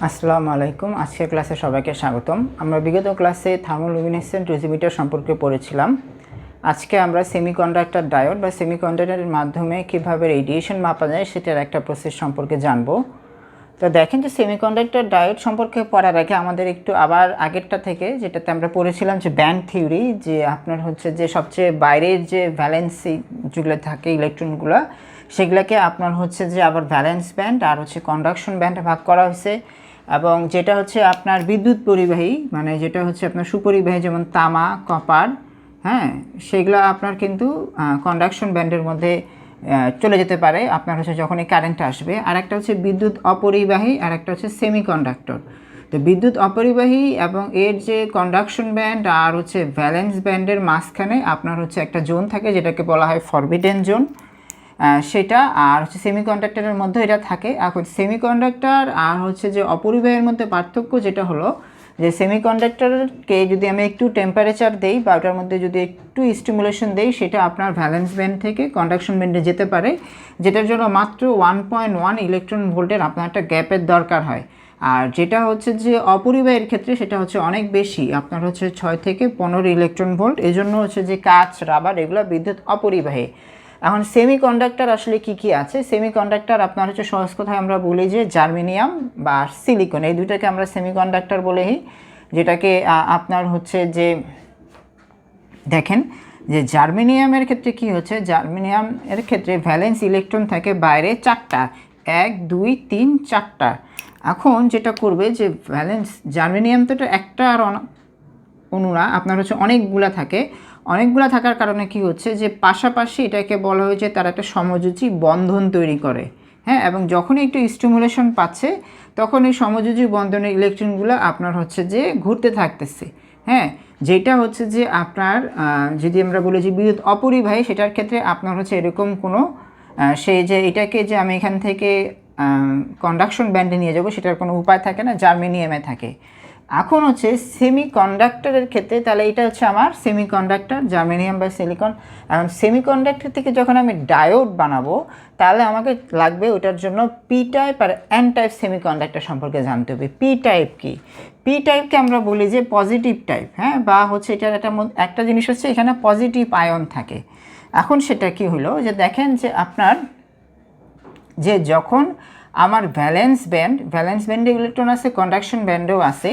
আসসালামু আলাইকুম। আজকের ক্লাসে সবাইকে স্বাগতম। আমরা বিগত ক্লাসে থার্মোলুমিনেসেন্ট রেজিমিটার সম্পর্কে পড়েছিলাম। আজকে আমরা সেমিকন্ডাক্টর ডায়োড বা সেমিকন্ডাক্টরের মাধ্যমে কিভাবে রেডিয়েশন মাপা যায় সেটার একটা প্রসেস সম্পর্কে জানব। তো দেখেন যে সেমিকন্ডাক্টর ডায়োড সম্পর্কে পড়ার আগে আমাদের একটু আবার আগেরটা থেকে যেটাতে আমরা পড়েছিলাম যে ব্যান্ড থিওরি, যে আপনার হচ্ছে যে সবচেয়ে বাইরের যে ভ্যালেন্সি যেগুলো থাকে ইলেকট্রনগুলো, সেগুলোকে আপনার হচ্ছে যে আবার ভ্যালেন্স ব্যান্ড আর হচ্ছে কন্ডাকশন ব্যান্ডে ভাগ করা হয়েছে। এবং যেটা হচ্ছে আপনার বিদ্যুৎ পরিবাহী, মানে যেটা হচ্ছে আপনার সুপরিবাহী, যেমন তামা, কপার, হ্যাঁ, সেগুলো আপনার কিন্তু কন্ডাকশন ব্যান্ডের মধ্যে চলে যেতে পারে আপনার হচ্ছে যখনই কারেন্ট আসবে। আর একটা হচ্ছে বিদ্যুৎ অপরিবাহী, আর একটা হচ্ছে সেমিকন্ডাক্টর। তো বিদ্যুৎ অপরিবাহী এবং এর যে কন্ডাকশন ব্যান্ড আর হচ্ছে ভ্যালেন্স ব্যান্ডের মাঝখানে আপনার হচ্ছে একটা জোন থাকে যেটাকে বলা হয় ফরবিডেন জোন, সেটা। আর হচ্ছে সেমিকন্ডাক্টরের মধ্যে এটা থাকে। এখন সেমিকন্ডাক্টর আর হচ্ছে যে অপরিবাহীর মধ্যে পার্থক্য যেটা হলো যে সেমিকন্ডাক্টরকে যদি আমি একটু টেম্পারেচার দেই বা ওটার মধ্যে যদি একটু স্টিমুলেশন দেই, সেটা আপনার ভ্যালেন্স ব্যান্ড থেকে কন্ডাকশন ব্যান্ডে যেতে পারে, যেটার জন্য মাত্র 1.1 ইলেকট্রন ভোল্টের আপনার একটা গ্যাপের দরকার হয়। আর যেটা হচ্ছে যে অপরিবাহীর ক্ষেত্রে সেটা হচ্ছে অনেক বেশি, আপনার হচ্ছে 6 থেকে 15 ইলেকট্রন ভোল্ট। এই জন্য হচ্ছে যে কাঁচ, রাবার এগুলো বিদ্যুৎ অপরিবাহী। এখন সেমিকন্ডাক্টর আসলে কি কি আছে? সেমিকন্ডাক্টর আপনার হচ্ছে সহজ কথায় আমরা বলি যে জার্মেনিয়াম বা সিলিকন, এই দুইটাকে আমরা সেমিকন্ডাক্টর বলেই, যেটাকে আপনার হচ্ছে যে দেখেন যে জার্মেনিয়ামের ক্ষেত্রে কি হচ্ছে, জার্মেনিয়ামের ক্ষেত্রে ভ্যালেন্স ইলেকট্রন থাকে বাইরে 4টা, 1 2 3 4টা। এখন যেটা করবে যে ভ্যালেন্স জার্মেনিয়াম তো একটা আর অণুরা আপনার হচ্ছে অনেকগুলা থাকে। অনেকগুলা থাকার কারণে কি হচ্ছে যে পাশাপাশি এটাকে বলা হয় যে তারা একটা সমযোজী বন্ধন তৈরি করে, হ্যাঁ। এবং যখনই একটু স্টিমুলেশন পাচ্ছে তখন এই সমযোজী বন্ধনের ইলেকট্রনগুলো আপনার হচ্ছে যে ঘুরতে থাকতেছে, হ্যাঁ। যেটা হচ্ছে যে আপনার যদি আমরা বলি যে বিদ্যুৎ অপরিবাহী, সেটার ক্ষেত্রে আপনার হচ্ছে এরকম কোনো সেই যে এটাকে যে আমি এখান থেকে কন্ডাকশন ব্যান্ডে নিয়ে যাব সেটার কোনো উপায় থাকে না, জার্মেনিয়ামে থাকে। এখন হচ্ছে সেমিকন্ডাক্টরের ক্ষেত্রে তাহলে এটা হচ্ছে আমার সেমিকন্ডাক্টর জার্মেনিয়াম বা সিলিকন। এখন সেমিকন্ডাক্টর থেকে যখন আমি ডায়োড বানাবো তাহলে আমাকে লাগবে ওটার জন্য পি টাইপ আর এন টাইপ সেমিকন্ডাক্টর সম্পর্কে জানতে হবে। পি টাইপ কি? পি টাইপকে আমরা বলি যে পজিটিভ টাইপ, হ্যাঁ, বা হচ্ছে এটার একটা জিনিস হচ্ছে এখানে পজিটিভ আয়ন থাকে। এখন সেটা কি হলো যে দেখেন যে আপনার যে যখন আমার ভ্যালেন্স ব্যান্ডে ইলেকট্রন আছে, কন্ডাকশন ব্যান্ডেও আছে।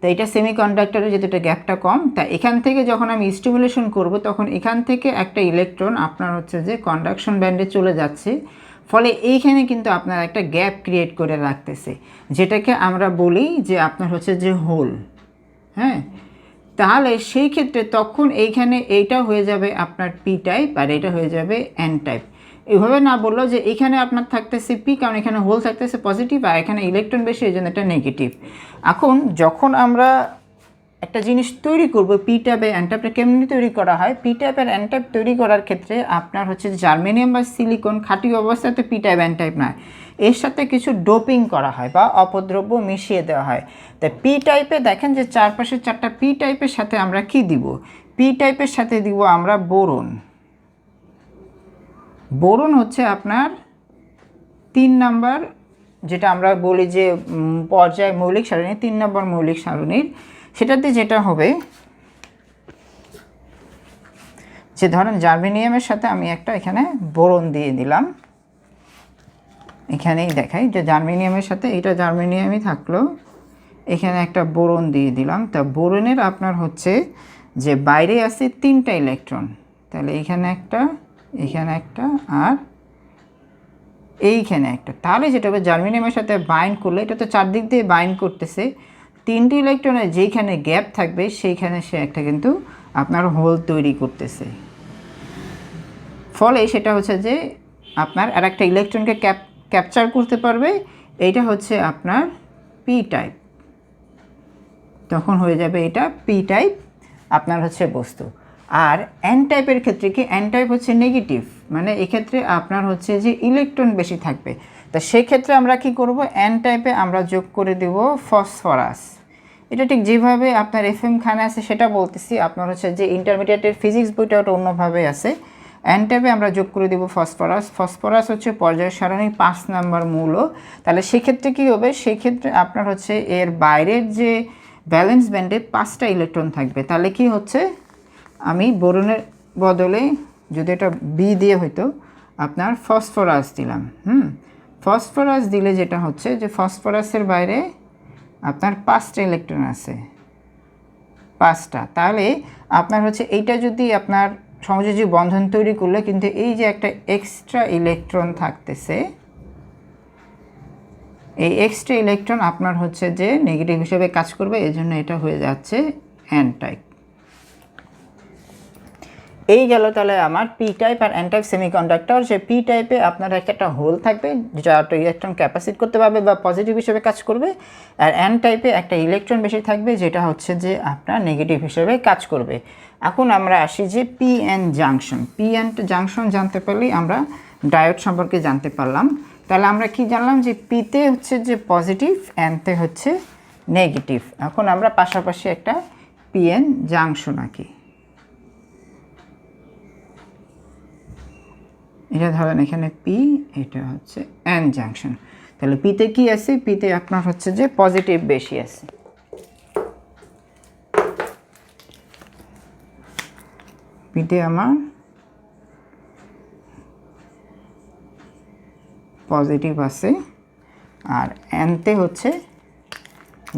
তো এটা সেমিকন্ডাক্টরের যেহেতু এটা গ্যাপটা কম, তা এখান থেকে যখন আমি স্টিমুলেশন করব তখন এখান থেকে একটা ইলেকট্রন আপনার হচ্ছে যে কন্ডাকশন ব্যান্ডে চলে যাচ্ছে, ফলে এইখানে কিন্তু আপনার একটা গ্যাপ ক্রিয়েট করে রাখতেছে, যেটাকে আমরা বলি যে আপনার হচ্ছে যে হোল, হ্যাঁ। তাহলে সেই ক্ষেত্রে তখন এইখানে এইটা হয়ে যাবে আপনার পি টাইপ আর এটা হয়ে যাবে এন টাইপ। এইভাবে না বললো যে এখানে আপনার থাকতেছে পি, কারণ এখানে হোল থাকতেছে পজিটিভ আর এখানে ইলেকট্রন বেশি, এই জন্য এটা নেগেটিভ। এখন যখন আমরা একটা জিনিস তৈরি করব পি টাইপ এন টাইপটা কেমনি তৈরি করা হয়, পি টাইপ আর এন টাইপ তৈরি করার ক্ষেত্রে আপনার হচ্ছে জার্মেনিয়াম বা সিলিকন খাঁটি অবস্থাতে পি টাইপ এন টাইপ নয়, এর সাথে কিছু ডোপিং করা হয় বা অপদ্রব্য মিশিয়ে দেওয়া হয়। তাই পি টাইপে দেখেন যে চারপাশে 4টা পি টাইপের সাথে আমরা কি দিব? পি টাইপের সাথে দিব আমরা বোরন। বোরন হচ্ছে আপনার 3 নাম্বার, যেটা আমরা বলি যে পর্যায় মৌলিক সারণী, 3 নম্বর মৌলিক সারণীর। সেটাতে যেটা হবে যে ধরেন জার্মেনিয়ামের সাথে আমি একটা এখানে বোরন দিয়ে দিলাম, এখানেই দেখাই যে জার্মেনিয়ামের সাথে এটা জার্মেনিয়ামই থাকলো, এখানে একটা বোরন দিয়ে দিলাম। তা বোরনের আপনার হচ্ছে যে বাইরে আছে 3টা ইলেকট্রন, তাহলে এইখানে একটা, এখানে একটা আর এইখানে একটা। তাহলে যেটা হবে জার্মেনিয়ামের সাথে বাইন্ড করলে এটা তো চারদিক দিয়ে বাইন্ড করতেছে, 3টি ইলেকট্রনের যেইখানে গ্যাপ থাকবে সেইখানে সে একটা কিন্তু আপনার হোল তৈরি করতেছে। ফলে সেটা হচ্ছে যে আপনার আর একটা ইলেকট্রনকে ক্যাপচার করতে পারবে, এইটা হচ্ছে আপনার পি টাইপ। তখন হয়ে যাবে এটা পি টাইপ আপনার হচ্ছে বস্তু। আর এন টাইপের ক্ষেত্রে কি, এন টাইপ হচ্ছে নেগেটিভ, মানে এক্ষেত্রে আপনার হচ্ছে যে ইলেকট্রন বেশি থাকবে। তা সেক্ষেত্রে আমরা কি করব, এন টাইপে আমরা যোগ করে দেব ফসফরাস। এটা ঠিক যেভাবে আপনার এফএম খানে আছে সেটা বলতেছি, আপনার হচ্ছে যে ইন্টারমিডিয়েটের ফিজিক্স বইটা ওটা অন্যভাবে আছে। এন টাইপে আমরা যোগ করে দেব ফসফরাস। ফসফরাস হচ্ছে পর্যায় সারণীর 5 নম্বর মৌল। তাহলে সেক্ষেত্রে কী হবে, সেক্ষেত্রে আপনার হচ্ছে এর বাইরের যে ভ্যালেন্স ব্যান্ডে 5টা ইলেকট্রন থাকবে। তাহলে কি হচ্ছে, আমি বোরনের বদলে যদি এটা বি দিয়ে হইতো আপনার ফসফরাস দিলাম, ফসফরাস দিলে যেটা হচ্ছে যে ফসফরাসের বাইরে আপনার 5টা ইলেকট্রন আছে, 5টা। তাহলে আপনার হচ্ছে এইটা যদি আপনার সংযোজী বন্ধন তৈরি করলে কিন্তু এই যে একটা এক্সট্রা ইলেকট্রন থাকতেছে, এই এক্সট্রা ইলেকট্রন আপনার হচ্ছে যে নেগেটিভ হিসেবে কাজ করবে, এই জন্য এটা হয়ে যাচ্ছে এন টাইপ। এই গেল তাহলে আমার পি টাইপ আর এন টাইপ সেমিকন্ডাক্টর। যে পি টাইপে আপনার একটা হোল থাকবে যেটা একটা ইলেকট্রন ক্যাপাসিট করতে পারবে বা পজিটিভ হিসেবে কাজ করবে, আর এন টাইপে একটা ইলেকট্রন বেশি থাকবে যেটা হচ্ছে যে আপনার নেগেটিভ হিসেবে কাজ করবে। এখন আমরা আসি যে P N junction. P N junction জানতে পারলেই আমরা ডায়োড সম্পর্কে জানতে পারলাম। তাহলে আমরা কি জানলাম যে পিতে হচ্ছে যে পজিটিভ, এনতে হচ্ছে নেগেটিভ। এখন আমরা পাশাপাশি একটা পি এন জাংশন আঁকি। এটা ধরেন এখানে পি, এটা হচ্ছে এন জাংশন। তাহলে পিতে কি আছে, পিতে আপনার হচ্ছে যে পজিটিভ বেশি আছে। পিতে আমার পজিটিভ আছে আর এনতে হচ্ছে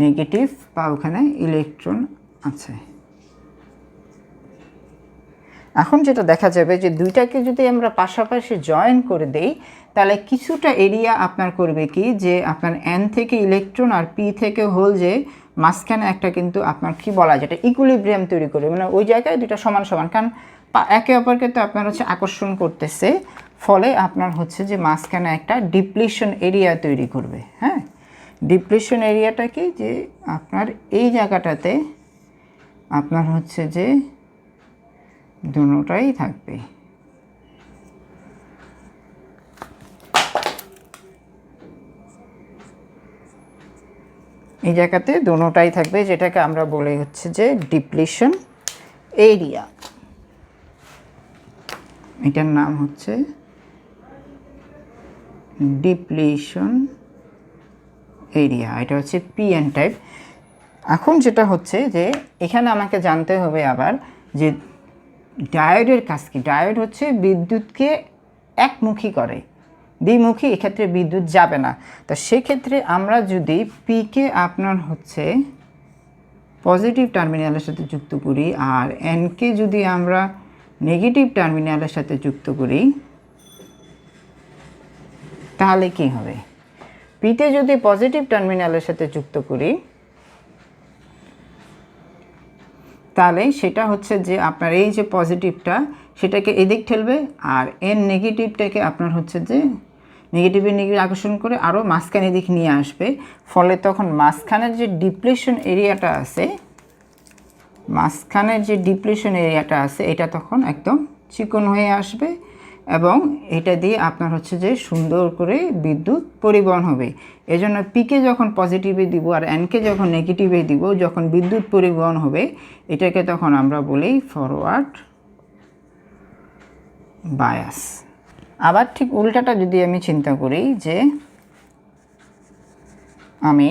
নেগেটিভ বা ওখানে ইলেকট্রন আছে। এখন যেটা দেখা যাবে যে দুইটাকে যদি আমরা পাশাপাশি জয়েন করে দেই তাহলে কিছুটা এরিয়া আপনার করবে কি, যে আপনার এন থেকে ইলেকট্রন আর পি থেকে হোল যে মাঝখানে একটা কিন্তু আপনার কি বলা যায়, এটা ইকুইলিব্রিয়াম তৈরি করবে, মানে ওই জায়গায় দুইটা সমান সমান, কারণ একে অপরকে তো আপনার হচ্ছে আকর্ষণ করতেছে, ফলে আপনার হচ্ছে যে মাঝখানে একটা ডিপ্লিশন এরিয়া তৈরি করবে। হ্যাঁ, ডিপ্লিশন এরিয়াটা কি, যে আপনার এই জায়গাটাতে আপনার হচ্ছে যে দুটোটাই থাকবে। এই জায়গাতে দুটোটাই থাকবে, যেটাকে আমরা বলি হচ্ছে যে ডিপ্লিশন এরিয়া। এটার নাম হচ্ছে ডিপ্লিশন এরিয়া। এটা হচ্ছে পিএন টাইপ। এখন যেটা হচ্ছে যে এখানে আমাকে জানতে হবে আবার যে ডায়োডের কাজ কি। ডায়োড হচ্ছে বিদ্যুৎকে একমুখী করে, দ্বিমুখী এক্ষেত্রে বিদ্যুৎ যাবে না। তো সেক্ষেত্রে আমরা যদি পিকে আপনার হচ্ছে পজিটিভ টার্মিনালের সাথে যুক্ত করি আর এনকে যদি আমরা নেগেটিভ টার্মিনালের সাথে যুক্ত করি তাহলে কি হবে, পিতে যদি পজিটিভ টার্মিনালের সাথে যুক্ত করি তাহলে সেটা হচ্ছে যে আপনার এই যে পজিটিভটা সেটাকে এদিক ঠেলবে আর এন নেগেটিভটাকে আপনার হচ্ছে যে নেগেটিভের নেগেটিভ আকর্ষণ করে আরও মাঝখানে দিক নিয়ে আসবে। ফলে তখন মাঝখানের যে ডিপ্লিশন এরিয়াটা আছে, মাঝখানের যে ডিপ্লিশন এরিয়াটা আছে এটা তখন একদম চিকন হয়ে আসবে এবং এটা দিয়ে আপনার হচ্ছে যে সুন্দর করে বিদ্যুৎ পরিবহন হবে। এজন্য পিকে যখন পজিটিভে দিব আর এনকে যখন নেগেটিভে দিব, যখন বিদ্যুৎ পরিবহন হবে এটাকে তখন আমরা বলি ফরওয়ার্ড বায়াস। আবার ঠিক উল্টাটা যদি আমি চিন্তা করি যে আমি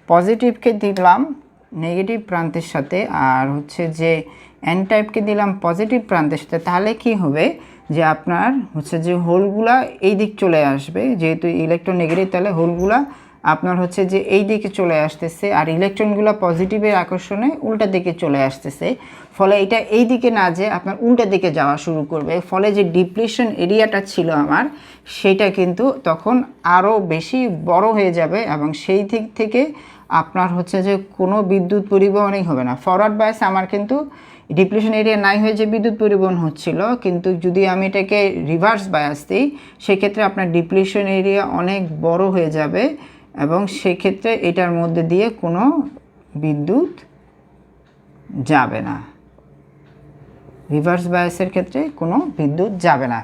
পজিটিভকে দিলাম নেগেটিভ প্রান্তের সাথে আর হচ্ছে যে এন টাইপকে দিলাম পজিটিভ প্রান্তের সাথে, তাহলে কি হবে যে আপনার হচ্ছে যে হোলগুলা এই দিক চলে আসবে, যেহেতু ইলেকট্রন নেগেটিভ তাহলে হোলগুলা আপনার হচ্ছে যে এই দিকে চলে আসতেছে আর ইলেকট্রনগুলো পজিটিভের আকর্ষণে উল্টা দিকে চলে আসতেছে। ফলে এটা এই দিকে না যেয়ে আপনার উল্টা দিকে যাওয়া শুরু করবে। ফলে যে ডিপ্লিশন এরিয়াটা ছিল আমার সেটা কিন্তু তখন আরও বেশি বড় হয়ে যাবে এবং সেই দিক থেকে আপনার হচ্ছে যে কোনো বিদ্যুৎ পরিবহনই হবে না। ফরওয়ার্ড বায়াস আমার কিন্তু ডিপ্লিশন এরিয়া নাই হয়ে যে বিদ্যুৎ পরিবহন হচ্ছিল, কিন্তু যদি আমি এটাকে রিভার্স বায়াস দিই সেক্ষেত্রে আপনার ডিপ্লিশন এরিয়া অনেক বড় হয়ে যাবে এবং সেক্ষেত্রে এটার মধ্যে দিয়ে কোনো বিদ্যুৎ যাবে না। রিভার্স বায়াসের ক্ষেত্রে কোনো বিদ্যুৎ যাবে না।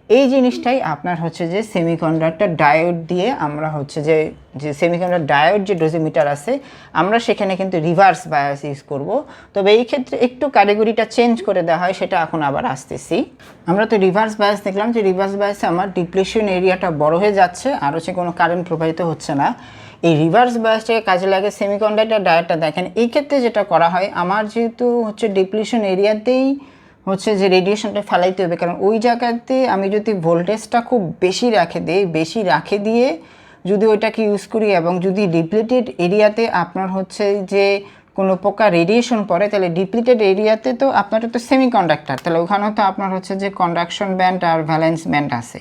এই জিনিসটাই আপনার হচ্ছে যে সেমিকন্ডাক্টর ডায়োড দিয়ে আমরা হচ্ছে যে সেমিকন্ডাক্টর ডায়োড যে ডোজিমিটার আছে আমরা সেখানে কিন্তু রিভার্স বায়াস ইউজ করব। তবে এই ক্ষেত্রে একটু ক্যাটাগরিটা চেঞ্জ করে দেওয়া হয়, সেটা এখন আবার আসতেছি। আমরা তো রিভার্স বায়াস দেখলাম যে রিভার্স বায়াসে আমার ডিপ্লেশন এরিয়াটা বড় হয়ে যাচ্ছে আর হচ্ছে কোনো কারেন্ট প্রবাহিত হচ্ছে না। এই রিভার্স বায়াসটাকে কাজে লাগে সেমিকন্ডাক্টর ডায়োডটা। দেখেন এই ক্ষেত্রে যেটা করা হয়, আমার যেহেতু হচ্ছে ডিপ্লেশন এরিয়াতেই হচ্ছে যে রেডিয়েশনটা ফেলাইতে হবে, কারণ ওই জায়গাতে আমি যদি ভোল্টেজটা খুব বেশি রাখে দিয়ে যদি ওইটাকে ইউজ করি এবং যদি ডিপ্লিটেড এরিয়াতে আপনার হচ্ছে যে কোনো প্রকার রেডিয়েশন পড়ে, তাহলে ডিপ্লিটেড এরিয়াতে তো আপনার তো সেমিকন্ডাক্টর, তাহলে ওখানেও তো আপনার হচ্ছে যে কন্ডাকশন ব্যান্ড আর ভ্যালেন্স ব্যান্ড আছে,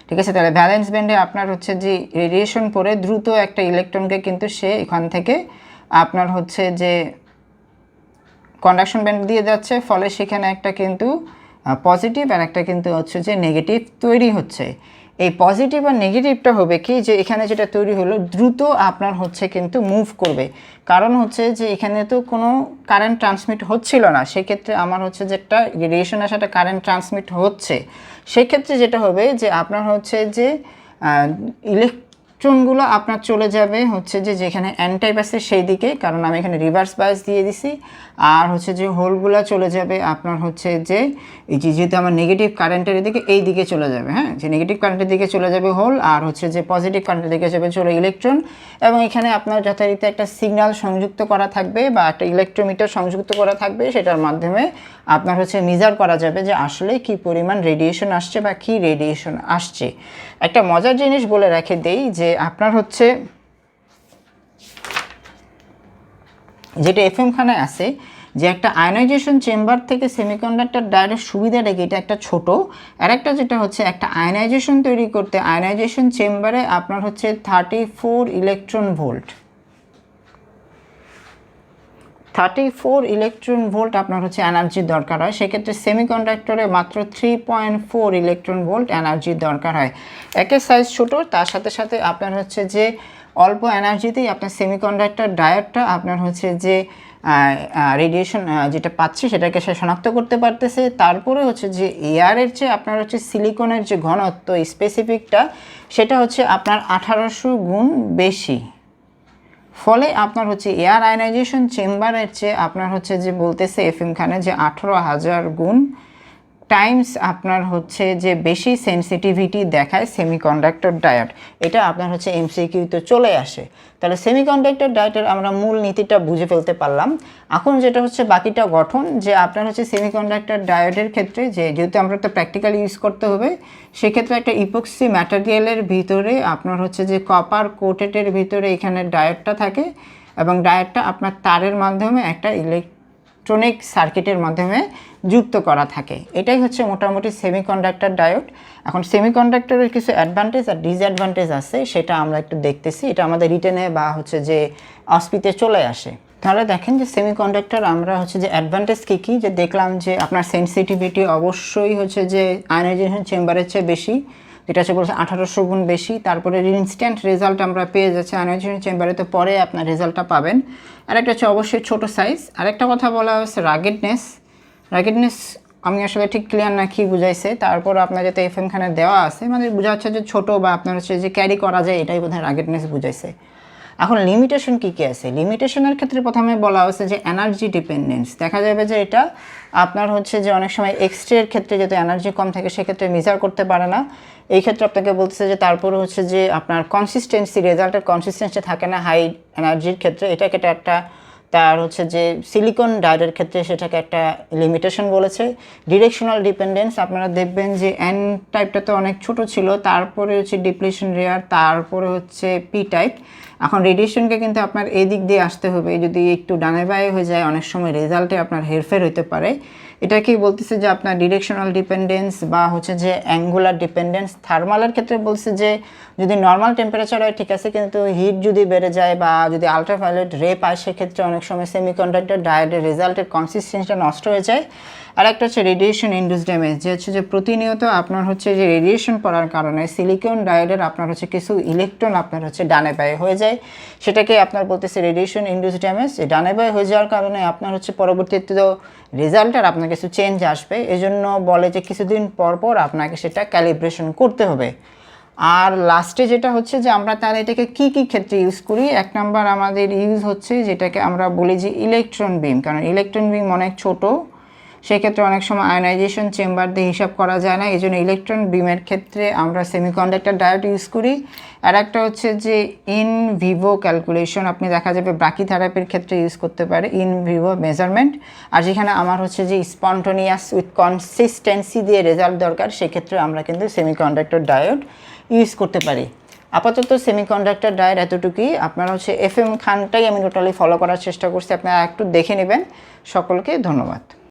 ঠিক আছে। তাহলে ভ্যালেন্স ব্যান্ডে আপনার হচ্ছে যে রেডিয়েশন পড়ে দ্রুত একটা ইলেকট্রনকে কিন্তু সে এখান থেকে আপনার হচ্ছে যে কন্ডাকশন ব্যান্ড দিয়ে যাচ্ছে, ফলে সেখানে একটা কিন্তু পজিটিভ আর একটা কিন্তু হচ্ছে যে নেগেটিভ তৈরি হচ্ছে। এই পজিটিভ আর নেগেটিভটা হবে কি, যে এখানে যেটা তৈরি হলো দ্রুত আপনার হচ্ছে কিন্তু মুভ করবে, কারণ হচ্ছে যে এখানে তো কোনো কারেন্ট ট্রান্সমিট হচ্ছিল না, সেক্ষেত্রে আমার হচ্ছে যে একটা রেডিয়েশন আসে, একটা কারেন্ট ট্রান্সমিট হচ্ছে, সেক্ষেত্রে যেটা হবে যে আপনার হচ্ছে যে ইলেকট্রনগুলো আপনার চলে যাবে হচ্ছে যে যেখানে এন টাইপ আছে সেই দিকে, কারণ আমি এখানে রিভার্স বায়াস দিয়ে দিছি। আর হচ্ছে যে হোলগুলো চলে যাবে আপনার হচ্ছে যে এই যেহেতু আমার নেগেটিভ কারেন্টের দিকে এই দিকে চলে যাবে, হ্যাঁ, যে নেগেটিভ কারেন্টের দিকে চলে যাবে হোল, আর হচ্ছে যে পজিটিভ কারেন্টের দিকে যাবে চলে ইলেকট্রন। এবং এখানে আপনার যথারীতি একটা সিগন্যাল সংযুক্ত করা থাকবে বা একটা ইলেকট্রোমিটার সংযুক্ত করা থাকবে, সেটার মাধ্যমে আপনার হচ্ছে মেজার করা যাবে যে আসলে কি পরিমাণ রেডিয়েশন আসছে বা কি রেডিয়েশন আসছে। একটা মজার জিনিস বলে রেখে দেই যে আপনার হচ্ছে যেটা এফএম খানায় আছে যে একটা আয়নাইজেশন চেম্বার থেকে সেমিকন্ডাক্টর ডায়োডের সুবিধাটা কি, এটা একটা ছোট, আর একটা যেটা হচ্ছে একটা আয়নাইজেশন তৈরি করতে আয়নাইজেশন চেম্বারে আপনার হচ্ছে 34 ইলেকট্রন ভোল্ট, 34 ইলেকট্রন ভোল্ট আপনার হচ্ছে এনার্জির দরকার হয়। সেক্ষেত্রে সেমিকন্ডাক্টরে মাত্র 3.4 ইলেকট্রন ভোল্ট এনার্জির দরকার হয়। একের সাইজ ছোট, তার সাথে সাথে আপনার হচ্ছে যে অল্প এনার্জিতেই আপনার সেমিকন্ডাক্টর ডায়োডটা আপনার হচ্ছে যে রেডিয়েশন যেটা পাচ্ছে সেটাকে সে শনাক্ত করতে পারতেছে। তারপরে হচ্ছে যে এয়ারের চেয়ে আপনার হচ্ছে সিলিকনের যে ঘনত্ব স্পেসিফিকটা সেটা হচ্ছে আপনার 1800 গুণ বেশি, ফলে আপনার হচ্ছে এয়ার আয়নাইজেশন চেম্বারের চেয়ে আপনার হচ্ছে যে বলতেছে এফএম খানে যে 18,000 গুণ টাইমস আপনার হচ্ছে যে বেশি সেন্সিটিভিটি দেখায় সেমিকন্ডাক্টর ডায়োড। এটা আপনার হচ্ছে এমসিকিউতে চলে আসে। তাহলে সেমিকন্ডাক্টর ডায়োডের আমরা মূল নীতিটা বুঝে ফেলতে পারলাম। এখন যেটা হচ্ছে বাকিটা গঠন, যে আপনার হচ্ছে সেমিকন্ডাক্টর ডায়োডের ক্ষেত্রে যেহেতু আমরা তো প্র্যাকটিক্যালি ইউজ করতে হবে, সেক্ষেত্রে একটা ইপক্সি ম্যাটেরিয়ালের ভিতরে আপনার হচ্ছে যে কপার কোটেটের ভিতরে এখানে ডায়োডটা থাকে এবং ডায়োডটা আপনার তারের মাধ্যমে একটা ইলেকট্রনিক সার্কিটের মাধ্যমে যুক্ত করা থাকে। এটাই হচ্ছে মোটামুটি সেমিকন্ডাক্টর ডায়োড। এখন সেমিকন্ডাক্টরের কিছু অ্যাডভান্টেজ আর ডিসঅ্যাডভান্টেজ আছে, সেটা আমরা একটু দেখতেছি। এটা আমাদের রিটেনে বা হচ্ছে যে অস্পিতে চলে আসে। তাহলে দেখেন যে সেমিকন্ডাক্টর আমরা হচ্ছে যে অ্যাডভান্টেজ কী কী, যে দেখলাম যে আপনার সেন্সিটিভিটি অবশ্যই হচ্ছে যে আয়নাইজেশন চেম্বারের চেয়ে বেশি, যেটা হচ্ছে বলছে 1800 গুণ বেশি। তারপরে ইনস্ট্যান্ট রেজাল্ট আমরা পেয়ে যাচ্ছি আয়নাইজেশন চেম্বারে, তো পরে আপনার রেজাল্টটা পাবেন। আর একটা হচ্ছে অবশ্যই ছোটো সাইজ। আরেকটা কথা বলা হচ্ছে রাগেডনেস আমি আসলে ঠিক ক্লিয়ার না কি বুঝাইছে, তারপর আপনার যাতে এফএম খানে দেওয়া আছে মানে বোঝা যাচ্ছে যে ছোটো বা আপনার হচ্ছে যে ক্যারি করা যায়, এটাই বোধহয় রাগেডনেস বুঝাইছে। এখন লিমিটেশন কী কী আছে? লিমিটেশনের ক্ষেত্রে প্রথমে বলা হচ্ছে যে এনার্জি ডিপেন্ডেন্স। দেখা যাবে যে এটা আপনার হচ্ছে যে অনেক সময় এক্সরের ক্ষেত্রে যদি এনার্জি কম থাকে সেক্ষেত্রে মেজার করতে পারে না। এই ক্ষেত্রে আপনাকে বলতেছে যে তারপরে হচ্ছে যে আপনার কনসিস্টেন্সি, রেজাল্টের কনসিস্টেন্সি থাকে না হাই এনার্জির ক্ষেত্রে, এটাকে একটা তার হচ্ছে যে সিলিকন ডায়োডের ক্ষেত্রে সেটাকে একটা লিমিটেশন বলেছে। ডিরেকশনাল ডিপেন্ডেন্স আপনারা দেখবেন যে এন টাইপটা তো অনেক ছোট ছিল, তারপরে হচ্ছে ডিপ্লেশন রেয়ার, তারপরে হচ্ছে পি টাইপ। এখন রেডিয়েশনকে কিন্তু আপনার এই দিক দিয়ে আসতে হবে, যদি একটু ডানে বায়ে হয়ে যায় অনেক সময় রেজাল্টে আপনার হেরফের হতে পারে। এটাকেই বলতেছে যে আপনার ডিরেকশনাল ডিপেন্ডেন্স বা হচ্ছে যে অ্যাঙ্গুলার ডিপেন্ডেন্স। থার্মালের ক্ষেত্রে বলছে যে যদি নর্মাল টেম্পারেচার হয় ঠিক আছে, কিন্তু হিট যদি বেড়ে যায় বা যদি আলট্রাভায়োলেট রে পায় সেক্ষেত্রে অনেক সময় সেমিকন্ডাক্টর ডায়োডের রেজাল্টের কনসিস্টেন্সিটা নষ্ট হয়ে যায় আর একটা হচ্ছে রেডিয়েশন ইন্ডিউস ড্যামেজ, যে হচ্ছে যে প্রতিনিয়ত আপনার হচ্ছে যে রেডিয়েশন পড়ার কারণে সিলিকন ডায়োডের আপনার হচ্ছে কিছু ইলেকট্রন আপনার হচ্ছে ডানে বায়ে হয়ে যায়, সেটাকে আপনার বলতেছে রেডিয়েশন ইন্ডিউস ড্যামেজ। ডানে বায়ে হয়ে যাওয়ার কারণে আপনার হচ্ছে পরবর্তীতে রেজাল্টের আপনার কিছু চেঞ্জ আসবে, এজন্য বলে যে কিছুদিন পর পর আপনাকে সেটা ক্যালিব্রেশন করতে হবে। আর লাস্টে যেটা হচ্ছে যে আমরা তাহলে এটাকে কী কী ক্ষেত্রে ইউজ করি, এক নাম্বার আমাদের ইউজ হচ্ছে যেটাকে আমরা বলি যে ইলেকট্রন বিম, কারণ ইলেকট্রন বিম অনেক ছোট, সেক্ষেত্রে অনেক সময় আয়নাইজেশন চেম্বার দিয়ে হিসাব করা যায় না, এই জন্য ইলেকট্রন বিমের ক্ষেত্রে আমরা সেমিকন্ডাক্টর ডায়োড ইউজ করি। আর একটা হচ্ছে যে ইন ভিভো ক্যালকুলেশন, আপনি দেখা যাবে ব্রাকিথেরাপির ক্ষেত্রে ইউজ করতে পারে ইন ভিভো মেজারমেন্ট। আর যেখানে আমার হচ্ছে যে স্পন্টোনিয়াস উইথ কনসিস্টেন্সি দিয়ে রেজাল্ট দরকার, সেক্ষেত্রে আমরা কিন্তু সেমিকন্ডাক্টর ডায়োড ইউজ করতে পারি। আপাতত সেমিকন্ডাক্টর ডায়োড এতটুকুই। আপনারা হচ্ছে FM খানটাই আমি টোটালি ফলো করার চেষ্টা করছি, আপনারা একটু দেখে নেবেন। সকলকে ধন্যবাদ।